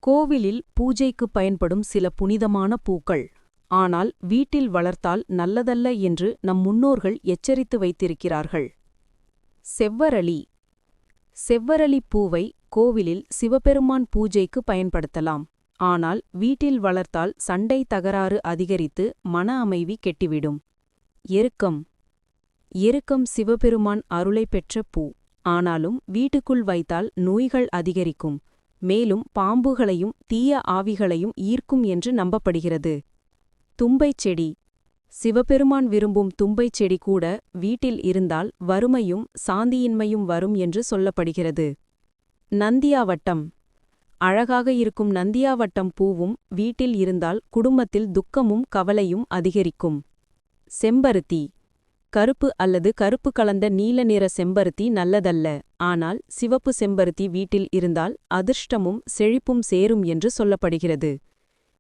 கோவிலில் பூஜைக்கு பயன்படும் சில புனிதமான பூக்கள். ஆனால் வீட்டில் வளர்த்தால் நல்லதல்ல என்று நம் முன்னோர்கள் எச்சரித்து வைத்திருக்கிறார்கள். செவ்வரளி. செவ்வரளிப் பூவை கோவிலில் சிவபெருமான் பூஜைக்கு பயன்படுத்தலாம். ஆனால் வீட்டில் வளர்த்தால் சண்டை தகராறு அதிகரித்து மன அமைதி கெட்டுவிடும். எருக்கம். எருக்கம் சிவபெருமான் அருளை பெற்ற பூ. ஆனாலும் வீட்டுக்குள் வைத்தால் நோய்கள் அதிகரிக்கும். மேலும் பாம்புகளையும் தீய ஆவிகளையும் ஈர்க்கும் என்று நம்பப்படுகிறது. தும்பைச் செடி. சிவபெருமான் விரும்பும் தும்பைச் செடி கூட வீட்டில் இருந்தால் வறுமையும் சாந்தியின்மையும் வரும் என்று சொல்லப்படுகிறது. நந்தியாவட்டம். அழகாக இருக்கும் நந்தியாவட்டம் பூவும் வீட்டில் இருந்தால் குடும்பத்தில் துக்கமும் கவலையும் அதிகரிக்கும். செம்பருத்தி. கருப்பு அல்லது கருப்பு கலந்த நீல நிற செம்பருத்தி நல்லதல்ல. ஆனால் சிவப்பு செம்பருத்தி வீட்டில் இருந்தால் அதிர்ஷ்டமும் செழிப்பும் சேரும் என்று சொல்லப்படுகிறது.